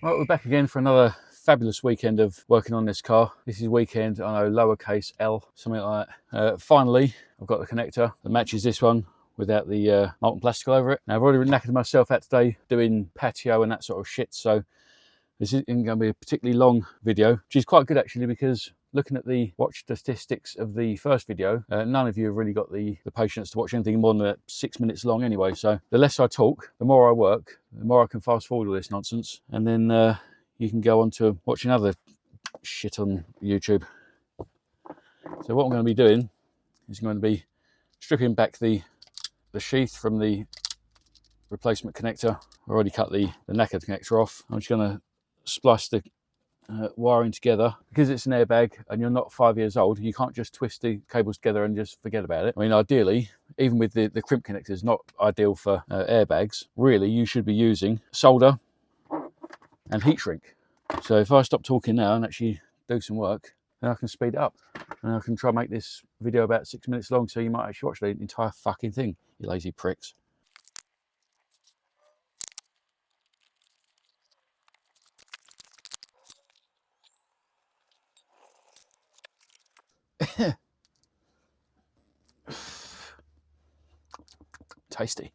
Right, we're back again for another fabulous weekend of working on this car. This is weekend, I know, lowercase L, something like that. Finally, I've got the connector that matches this one without the molten plastic all over it. Now, I've already knackered myself out today doing patio and that sort of shit, so this isn't going to be a particularly long video, which is quite good actually, because looking at the watch statistics of the first video, none of you have really got the patience to watch anything more than 6 minutes long anyway. So the less I talk, the more I work, the more I can fast forward all this nonsense. And then you can go on to watching other shit on YouTube. So what I'm going to be doing is going to be stripping back the sheath from the replacement connector. I already cut the knackered connector off. I'm just going to splice the wiring together. Because it's an airbag and you're not 5 years old, you can't just twist the cables together and just forget about it. I mean, ideally, even with the crimp connectors, not ideal for airbags. Really, you should be using solder and heat shrink. So if I stop talking now and actually do some work, then I can speed it up. And I can try and make this video about 6 minutes long, so you might actually watch the entire fucking thing, you lazy pricks. Tasty.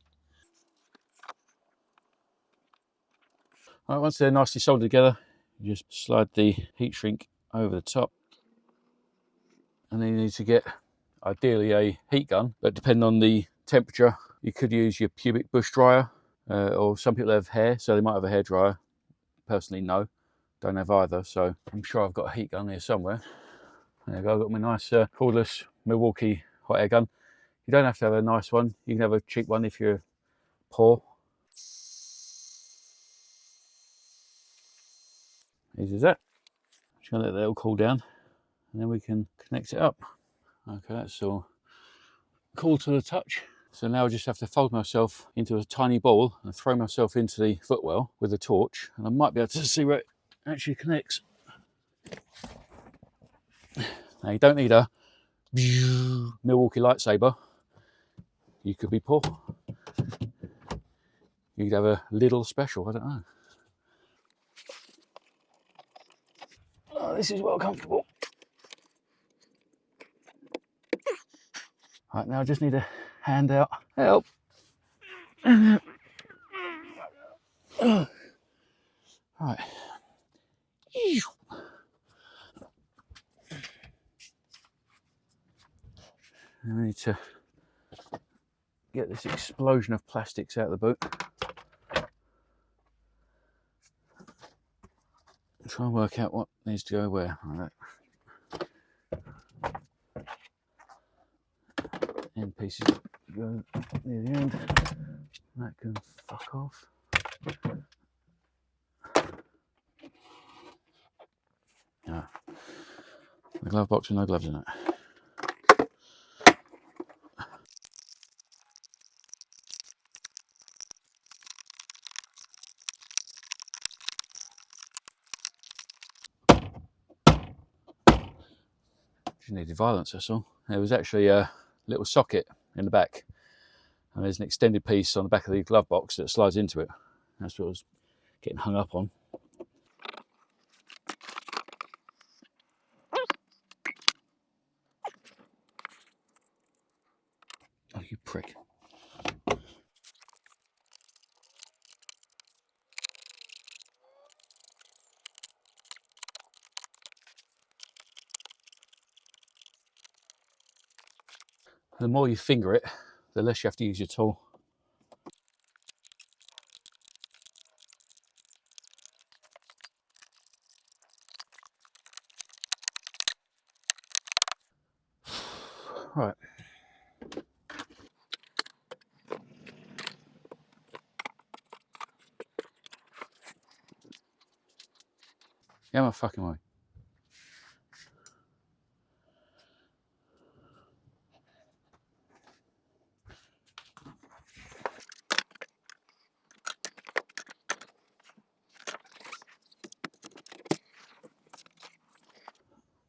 All right, once they're nicely soldered together, you just slide the heat shrink over the top. And then you need to get, ideally, a heat gun, but depending on the temperature, you could use your pubic bush dryer, or some people have hair, so they might have a hair dryer. Personally, no, don't have either, so I'm sure I've got a heat gun here somewhere. There you go, I've got my nice cordless Milwaukee hot air gun. You don't have to have a nice one, you can have a cheap one if you're poor. Easy as that. Just gonna let that all cool down, and then we can connect it up. Okay, that's all cool to the touch. So now I just have to fold myself into a tiny ball and throw myself into the footwell with a torch, and I might be able to see where it actually connects. Now you don't need a Milwaukee lightsaber. You could be poor. You could have a little special, I don't know. Oh, this is well comfortable. Right, now I just need a hand out. Help. Right. I need to get this explosion of plastics out of the boot. Try and work out what needs to go where. All right. End pieces go near the end. That can fuck off. Ah. The glove box with no gloves in it. Just needed violence, that's all. There was actually a little socket in the back, and there's an extended piece on the back of the glove box that slides into it. That's what I was getting hung up on. Oh, you prick. The more you finger it, the less you have to use your tool. Right. Get my fucking way.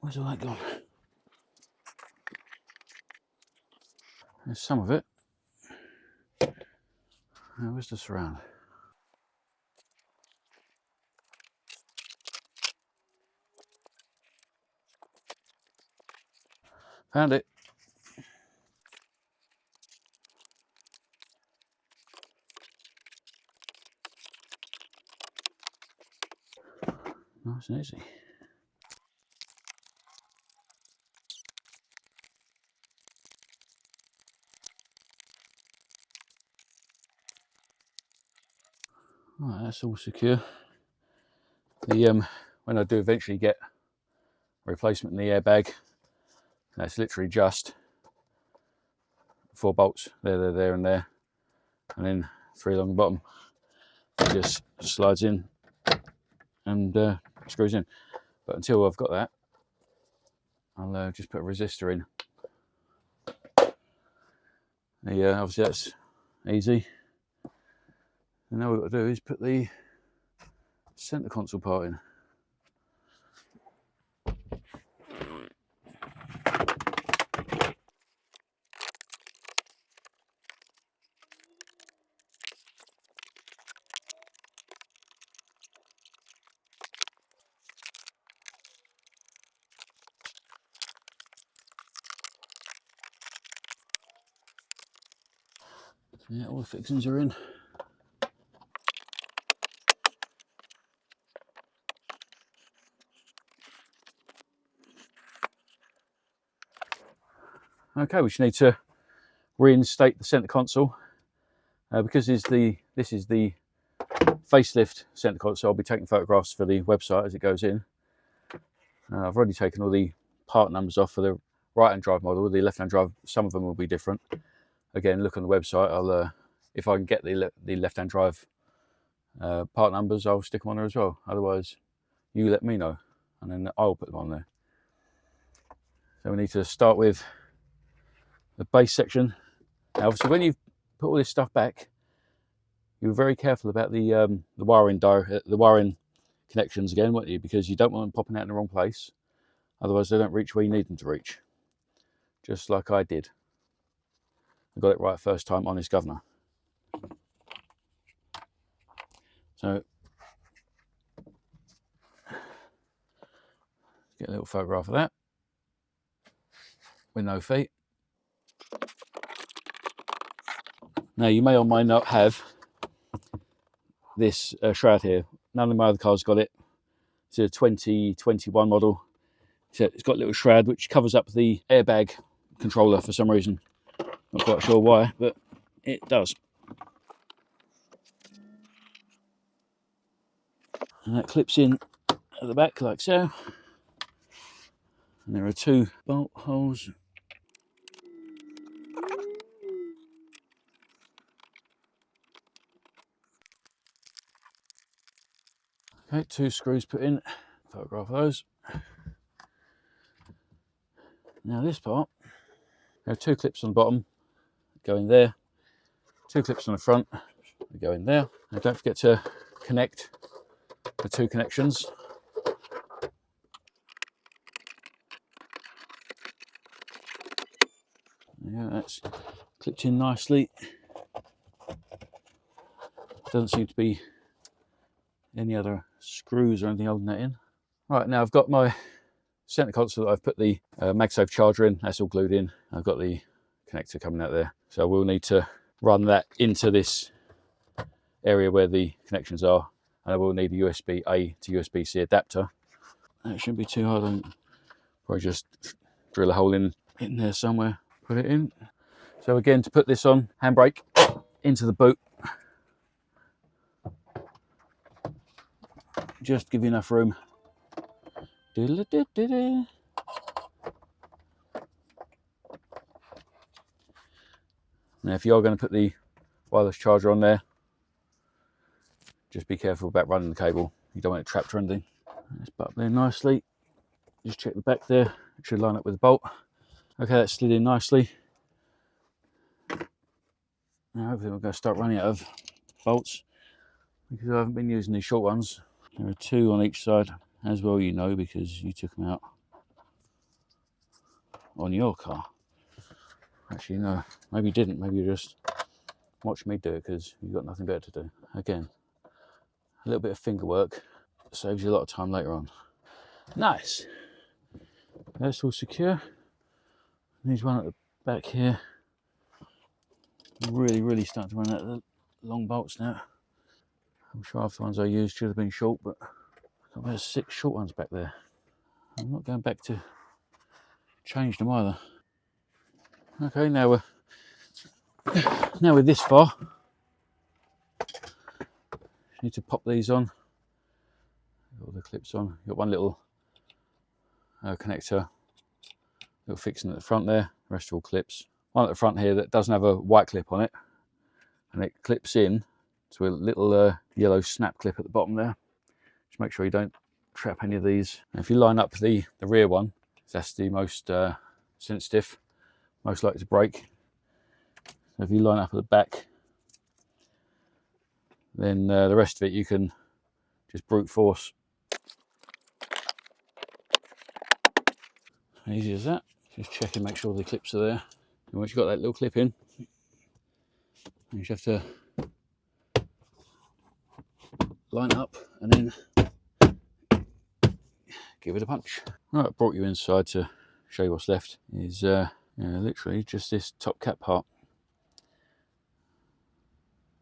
Where's all that gone? There's some of it. Now, where's the surround? Found it. Nice and easy. Right, that's all secure. The when I do eventually get a replacement in the airbag, that's literally just 4 bolts there and there, and then 3 along the bottom. It just slides in and screws in. But until I've got that, I'll just put a resistor in. Obviously that's easy. And now what we've got to do is put the centre console part in. Yeah, all the fixings are in. Okay, we just need to reinstate the centre console because this is the facelift centre console. I'll be taking photographs for the website as it goes in. I've already taken all the part numbers off for the right-hand drive model. The left-hand drive, some of them will be different. Again, look on the website. I'll if I can get the left-hand drive part numbers, I'll stick them on there as well. Otherwise, you let me know, and then I'll put them on there. So we need to start with the base section. Now, obviously, when you put all this stuff back, you're very careful about the wiring connections again, won't you? Because you don't want them popping out in the wrong place. Otherwise, they don't reach where you need them to reach. Just like I did. I got it right first time on this governor. So, get a little photograph of that with no feet. Now, you may or may not have this shroud here. None of my other cars got it. It's a 2021 model. So it's got a little shroud which covers up the airbag controller for some reason. Not quite sure why, but it does. And that clips in at the back like so. And there are 2 bolt holes. Okay, 2 screws put in. Photograph those. Now this part, there are 2 clips on the bottom, go in there. 2 clips on the front, they go in there. Now don't forget to connect the 2 connections. Yeah, that's clipped in nicely. Doesn't seem to be any other screws or anything holding that in. Right, now I've got my centre console that I've put the MagSafe charger in. That's all glued in. I've got the connector coming out there. So we'll need to run that into this area where the connections are. And I will need a USB-A to USB-C adapter. That shouldn't be too hard. I'll probably just drill a hole in there somewhere, put it in. So again, to put this on, handbrake into the boot. Just give you enough room. Now, if you are going to put the wireless charger on there, just be careful about running the cable. You don't want it trapped or anything. It's butt there nicely. Just check the back there. It should line up with the bolt. Okay, that's slid in nicely. Now hopefully we're going to start running out of bolts because I haven't been using these short ones. There are 2 on each side as well, you know, because you took them out on your car. Actually, no, maybe you didn't. Maybe you just watched me do it because you've got nothing better to do. Again, a little bit of finger work saves you a lot of time later on. Nice. That's all secure. There's one at the back here. Really starting to run out of the long bolts now. I'm sure half the ones I used should have been short, but I've got about 6 short ones back there. I'm not going back to change them either. Okay, now we're this far. Need to pop these on. All the clips on. You've got one little connector, little fixing at the front there. The rest are all clips. One at the front here that doesn't have a white clip on it, and it clips in to a little yellow snap clip at the bottom there. Just make sure you don't trap any of these. And if you line up the rear one, that's the most sensitive, most likely to break. So if you line up at the back, then the rest of it you can just brute force. Easy as that. Just check and make sure the clips are there. And once you've got that little clip in, you just have to line up and then give it a punch. Right, I brought you inside to show you what's left. Is literally just this top cap part.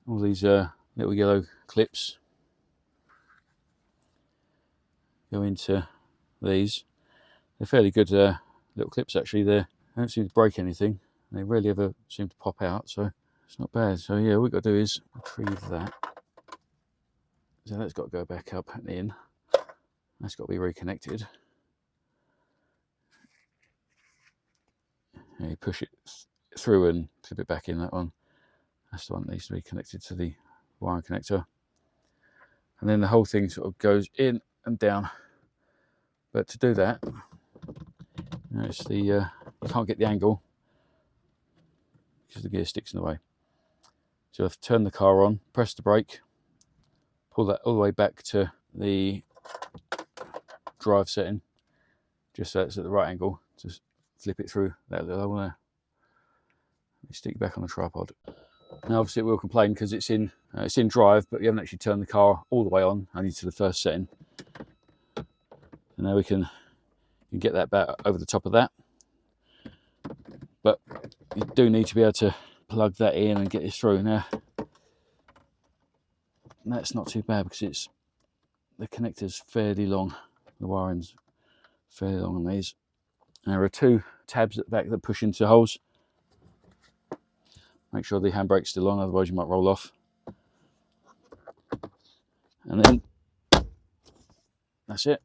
All these little yellow clips go into these. They're fairly good little clips actually. They don't seem to break anything. They rarely ever seem to pop out, so it's not bad. So yeah, all we've got to do is retrieve that. So that's got to go back up and in. That's got to be reconnected. And you push it through and clip it back in, that one. That's the one that needs to be connected to the wiring connector. And then the whole thing sort of goes in and down. But to do that, it's the you can't get the angle because the gear sticks in the way. So you have to turn the car on, press the brake, pull that all the way back to the drive setting, just so it's at the right angle. Just flip it through that little hole there. You stick it back on the tripod. Now obviously it will complain because it's in drive, but you haven't actually turned the car all the way on, only to the first setting. And now you can get that back over the top of that. But you do need to be able to plug that in and get this through. Now that's not too bad because the connector's fairly long, the wiring's fairly long on these. And there are 2 tabs at the back that push into holes. Make sure the handbrake's still on, otherwise you might roll off. And then that's it.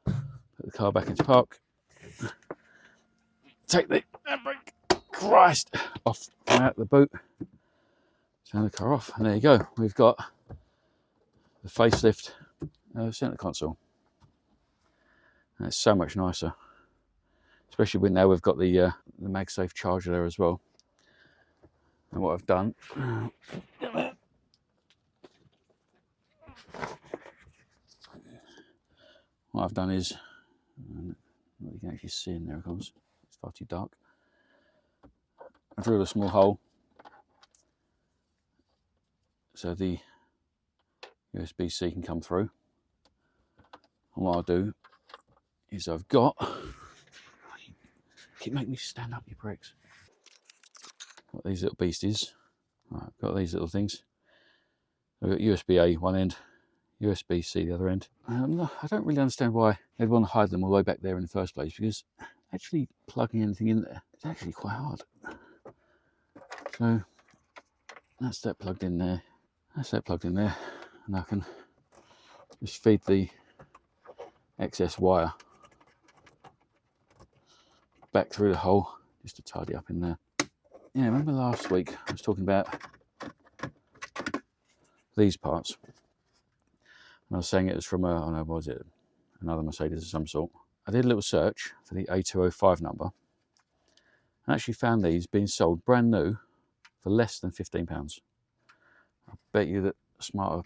Put the car back into park. Take the handbrake, Christ, off from out the boot. Turn the car off, and there you go. We've got the facelift centre console. And it's so much nicer, especially when now we've got the MagSafe charger there as well. And what I've done, is, what you can actually see in there, of course, it's far too dark. I drilled a small hole so the USB-C can come through. And what I'll do is I've got, keep making me stand up, you pricks. Got these little beasties. Right, I've got these little things. I've got USB-A one end, USB-C the other end. I don't really understand why they'd want to hide them all the way back there in the first place, because actually plugging anything in there is actually quite hard. So that's that plugged in there. That's that plugged in there. And I can just feed the excess wire back through the hole just to tidy up in there. Yeah, remember last week I was talking about these parts, and I was saying it was from I don't know, what was it, another Mercedes of some sort. I did a little search for the A205 number and actually found these being sold brand new for less than £15. I bet you that Smart are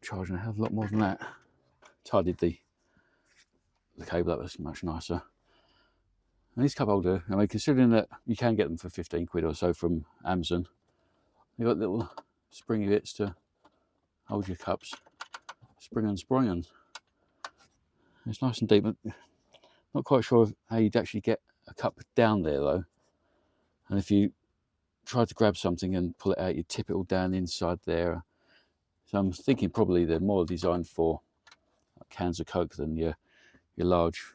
charging a hell of a lot more than that. Tidied the cable up, was much nicer. And these cup holder, I mean, considering that you can get them for 15 quid or so from Amazon, they've got little springy bits to hold your cups. Spring on. It's nice and deep, but not quite sure how you'd actually get a cup down there though, and if you try to grab something and pull it out, you tip it all down inside there. So I'm thinking probably they're more designed for cans of Coke than your large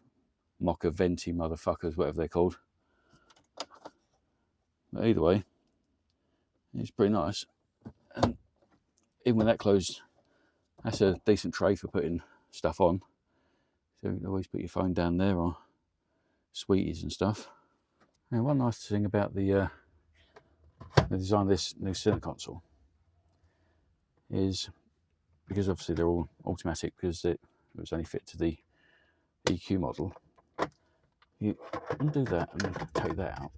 mocha venti motherfuckers, whatever they're called. But either way, it's pretty nice. And even with that closed, that's a decent tray for putting stuff on. So you can always put your phone down there or sweeties and stuff. And one nice thing about the design of this new center console is, because obviously they're all automatic because it was only fit to the EQ model, you undo that and take that out.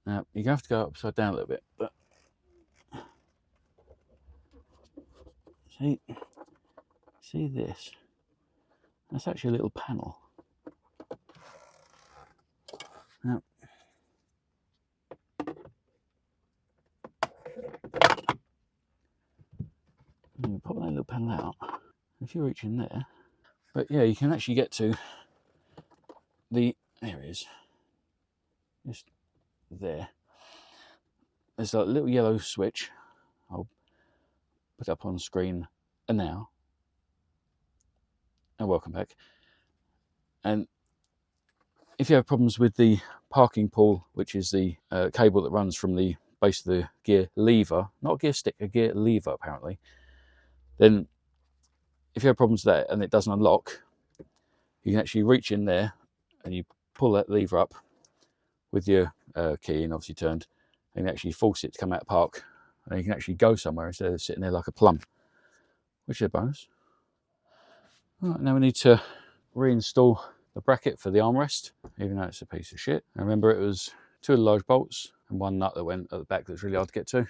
Now you're going to have to go upside down a little bit, but see this? That's actually a little panel. Now, you pop that little panel out. If you reach in there, but yeah, you can actually get to there it is, just there. There's a little yellow switch. I'll put it up on the screen now. And welcome back. And if you have problems with the parking pull, which is the cable that runs from the base of the gear lever, not a gear stick, a gear lever apparently, then if you have problems with that and it doesn't unlock, you can actually reach in there and you pull that lever up with your key and obviously turned, and actually force it to come out of park, and you can actually go somewhere instead of sitting there like a plum, which is a bonus. Right, now we need to reinstall the bracket for the armrest, even though it's a piece of shit. And remember, it was 2 large bolts and 1 nut that went at the back that's really hard to get to.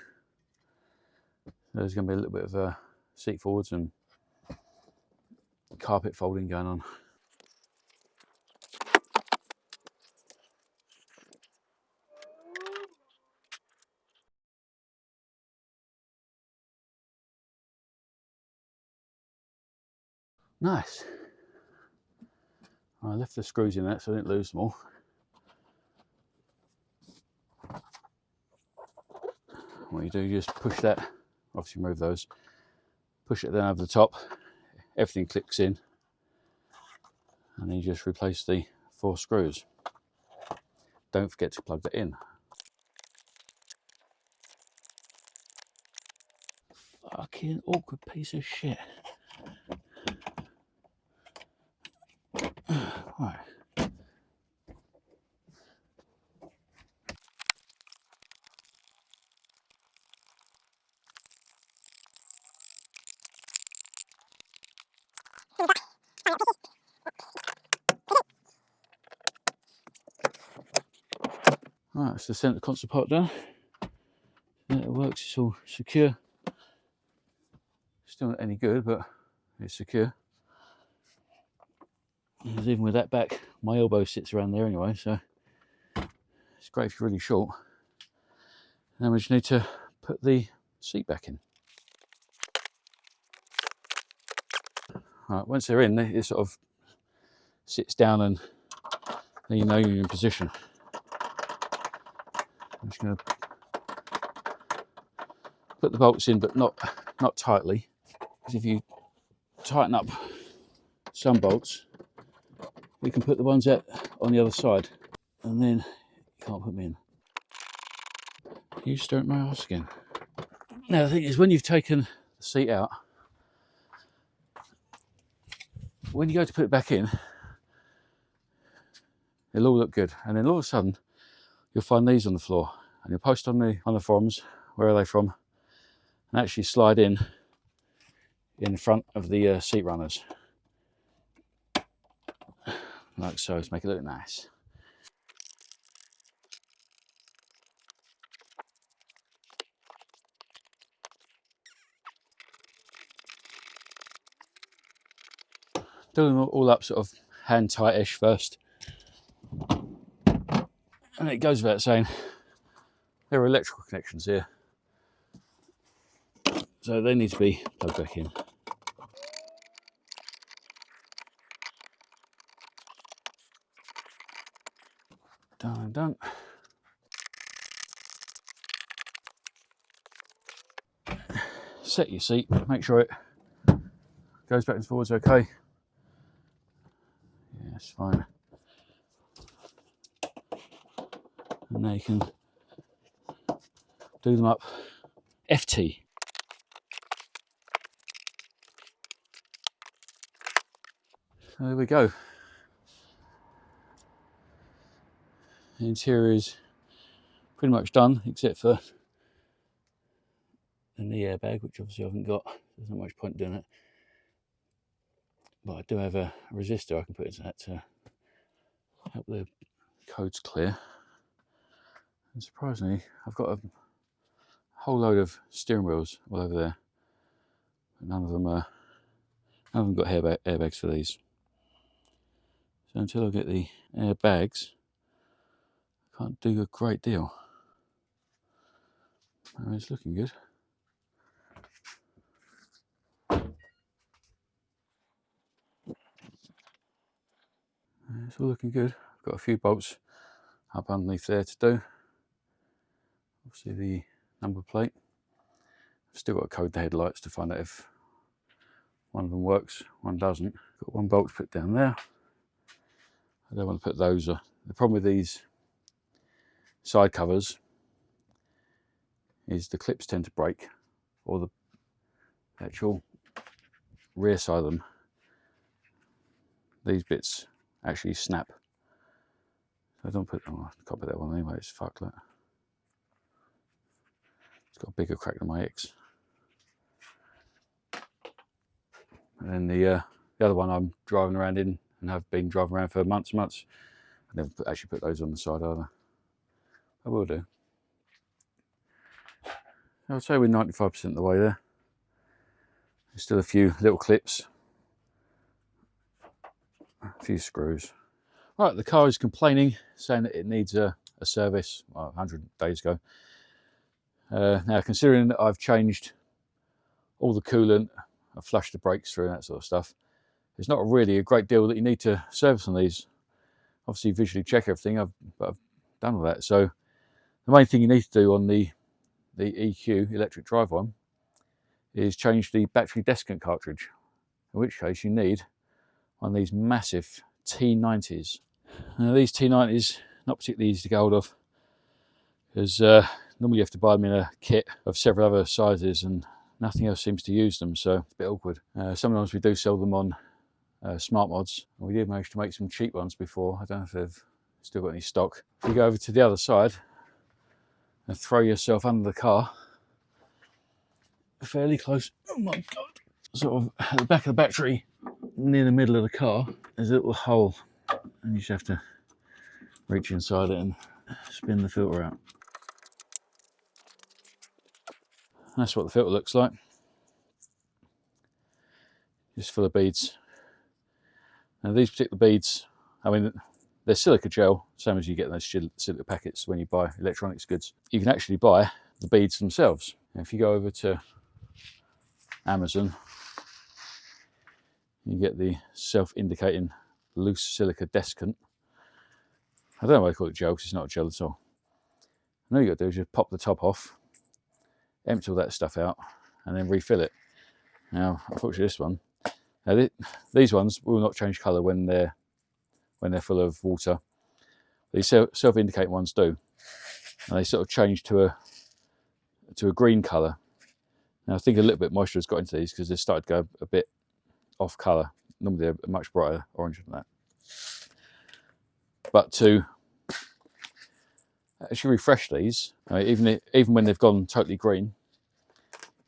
There's going to be a little bit of seat forwards and carpet folding going on. Nice. I left the screws in that so I didn't lose them all. What you do, you just push that, obviously remove those, push it down over the top, everything clicks in, and then you just replace the 4 screws. Don't forget to plug that in. Fucking awkward piece of shit. Right. Right, it's the centre console part done. Yeah, it works, it's all secure. Still not any good, but it's secure. Because even with that back, my elbow sits around there anyway, so it's great if you're really short. Now we just need to put the seat back in. Right, once they're in, it sort of sits down and then you know you're in position. I'm just going to put the bolts in, but not tightly, because if you tighten up some bolts, we can put the ones out on the other side, and then you can't put them in. You stare at my ass again. Now the thing is, when you've taken the seat out, when you go to put it back in, it'll all look good, and then all of a sudden you'll find these on the floor, and you'll post on the forums, where are they from, and actually slide in front of the seat runners, like so, to make it look nice. Do them all up sort of hand tight-ish first, and it goes without saying there are electrical connections here, so they need to be plugged back in. Done and done. Set your seat, make sure it goes back and forwards okay. Yeah, it's fine. And now you can do them up. FT. So there we go. The interior is pretty much done, except for the knee airbag, which obviously I haven't got. There's not much point doing it. But I do have a resistor I can put into that to help the codes clear. And surprisingly, I've got a whole load of steering wheels all over there. But none of them got airbags for these. So until I get the airbags, I can't do a great deal. Oh, it's looking good. It's all looking good. I've got a few bolts up underneath there to do. Obviously the number plate. I've still got to code the headlights to find out if one of them works, one doesn't. Got one bolt to put down there. I don't want to put those. The problem with these side covers is the clips tend to break, or the actual rear side of them. These bits actually snap. So I don't put. Oh, I can't put that one anyway. It's fucked. Look. It's got a bigger crack than my X. And then the other one I'm driving around in, and have been driving around for months and months. I never actually put those on the side either. I will do. I would say we're 95% of the way there. There's still a few little clips, a few screws. Right, the car is complaining, saying that it needs a service. Well, 100 days ago. Now, considering that I've changed all the coolant, I've flushed the brakes through and that sort of stuff, there's not really a great deal that you need to service on these. Obviously, visually check everything, but I've done all that. So the main thing you need to do on the EQ electric drive one is change the battery desiccant cartridge, in which case you need one of these massive T90s. Now these T90s, not particularly easy to get hold of, because normally you have to buy them in a kit of several other sizes and nothing else seems to use them, so it's a bit awkward. Sometimes we do sell them on Smart Mods. We did manage to make some cheap ones before. I don't know if they've still got any stock. If you go over to the other side and throw yourself under the car, fairly close, oh my god, sort of at the back of the battery, near the middle of the car, there's a little hole, and you just have to reach inside it and spin the filter out. That's what the filter looks like. Just full of beads. Now these particular beads, I mean, they're silica gel, same as you get in those silica packets when you buy electronics goods. You can actually buy the beads themselves. Now, if you go over to Amazon, you get the self-indicating loose silica desiccant. I don't know why they call it gel, because it's not gel at all. And all you got to do is just pop the top off, empty all that stuff out, and then refill it. Now, unfortunately, this one, now these ones will not change colour when they're full of water. These self-indicating ones do, and they sort of change to a green colour. Now, I think a little bit of moisture has got into these because they've started to go a bit off colour. Normally, they're a much brighter orange than that. But to actually refresh these, even when they've gone totally green,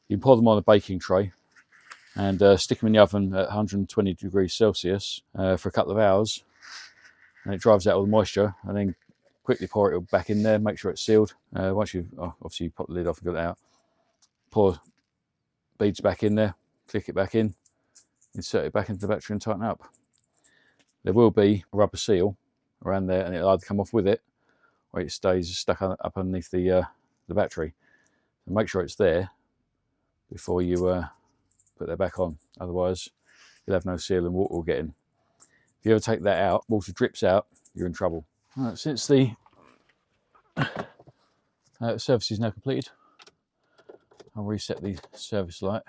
you can pour them on a baking tray and stick them in the oven at 120 degrees Celsius for a couple of hours, and it drives out all the moisture, and then quickly pour it back in there, make sure it's sealed. Once obviously you pop the lid off and get it out, pour beads back in there, click it back in, insert it back into the battery and tighten it up. There will be a rubber seal around there, and it'll either come off with it or it stays stuck up underneath the battery. So make sure it's there before you put that back on, otherwise you'll have no seal and water will get in. If you ever take that out, water drips out, you're in trouble. Right, since the Service is now completed. I'll reset the service light.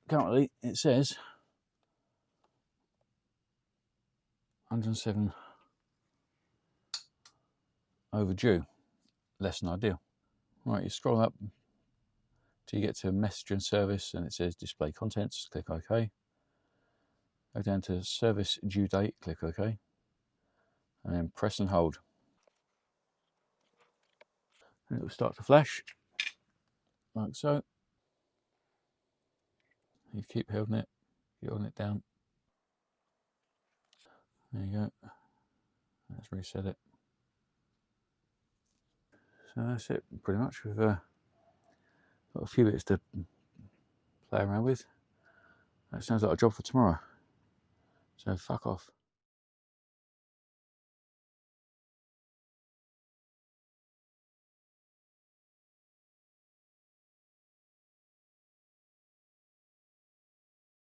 Currently it says 107 overdue, less than ideal. Right, you scroll up till you get to message and service and it says display contents, click OK. Go down to service due date, click OK. And then press and hold. And it will start to flash, like so. You keep holding it, keep holding it down. There you go. Let's reset it. So that's it, pretty much. We've got a few bits to play around with. That sounds like a job for tomorrow. So fuck off.